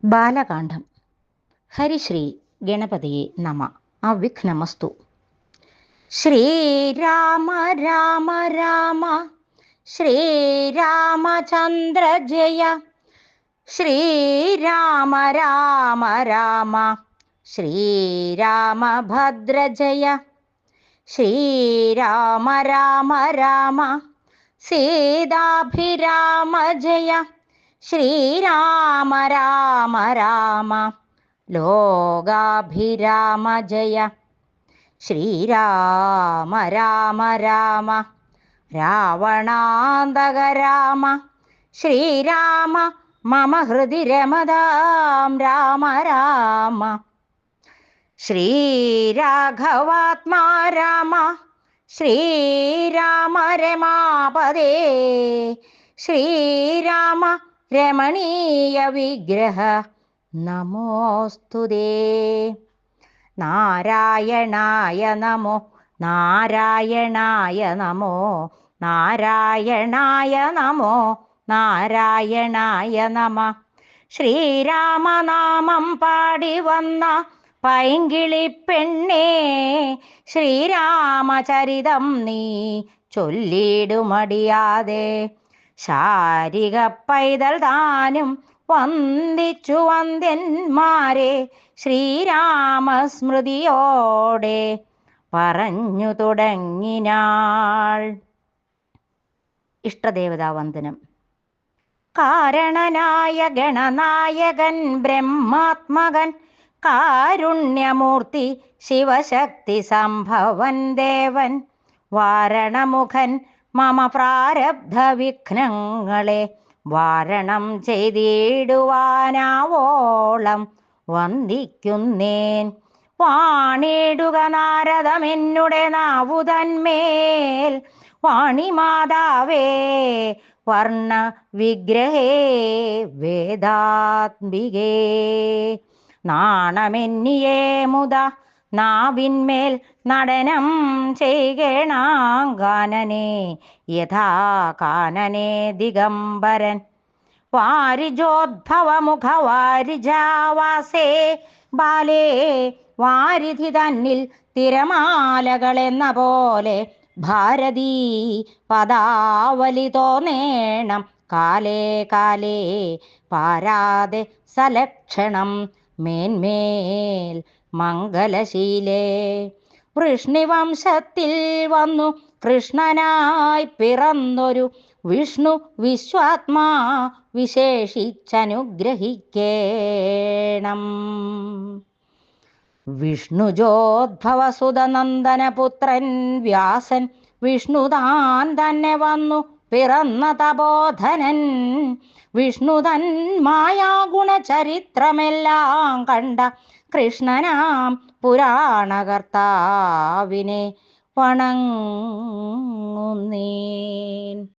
ബാലകാന്ഡം. ഹരിശ്രീ ഗണപതിയെ നമ. അവിഘ്നമസ്തു. ശ്രീരാമ രാമ രാമ ശ്രീരാമചന്ദ്ര ജയ. ശ്രീരാമ രാമ രാമ ശ്രീരാമഭദ്ര ജയ. ശ്രീരാമ രാമ രാമ സീതാഭിരാമ ജയ. ശ്രീരാമ രാമ രാമ ലോകാഭിരാമ ജയ. ശ്രീരാമ രാമ രാമ രാവണാന്തക രാമ. ശ്രീരാമ മമ ഹൃദി രമതാം രാമ രാമ. ശ്രീരാഘവാത്മാ രാമ. ശ്രീരാമ രമാപദേ. ശ്രീരാമ രമണീയ വിഗ്രഹ നമോസ്തുതേ. നാരായണായ നമോ നാരായണായ നമോ നാരായണായ നമോ നാരായണായ നമ. ശ്രീരാമനാമം പാടി വന്ന പൈങ്കിളി പെണ്ണേ, ശ്രീരാമചരിതം നീ ചൊല്ലിടുമടിയാതെ. ശാരിക പൈതൽ താനും വന്ദിച്ചു വന്ദ്യന്മാരെ ശ്രീരാമസ്മൃതിയോടെ പറഞ്ഞു തുടങ്ങിനാൾ. ഇഷ്ടദേവതാവന്ദനം. കാരണനായ ഗണനായകൻ ബ്രഹ്മാത്മകൻ കാരുണ്യമൂർത്തി ശിവശക്തി സംഭവൻ ദേവൻ വാരണമുഖൻ മമ പ്രാരബ്ധ വിഘ്നങ്ങളെ വാരണം ചെയ്തിടുവാനാവോളം വന്ദിക്കുന്നേൻ. വാണിടുക നാരദമെന്നുടെ നാവുതന്മേൽ വാണിമാതാവേ വർണ്ണ വിഗ്രഹേ വേദാത്മികേ. നാണമെന്നിയേ മുത നാവിന്മേൽ നടനം ചെയ്യണാങ്കാനനെ യഥാ കാനനെ ദിഗംബരൻ. വാരിജോദ്ഭവമുഖ വാരിജാവാസേ ബാലേ വാരിധി തന്നിൽ തിരമാലകളെന്ന പോലെ ഭാരതീ പദാവലി തോന്നേണം കാലേ കാലേ പാരാതെ സലക്ഷണം മേന്മേൽ മംഗലശീലേ. വൃഷ്ണിവംശത്തിൽ വന്നു കൃഷ്ണനായി പിറന്നൊരു വിഷ്ണു വിശ്വാത്മാ വിശേഷിച്ചനുഗ്രഹിക്കേണം. വിഷ്ണുജോദ്ഭവസുതനന്ദനപുത്രൻ വ്യാസൻ വിഷ്ണുതാൻ തന്നെ വന്നു പിറന്ന തപോധനൻ. വിഷ്ണുതൻ മായാഗുണചരിത്രമെല്ലാം കണ്ട കൃഷ്ണനാം പുരാണകർത്താവിനെ വണങ്ങുന്നേൻ.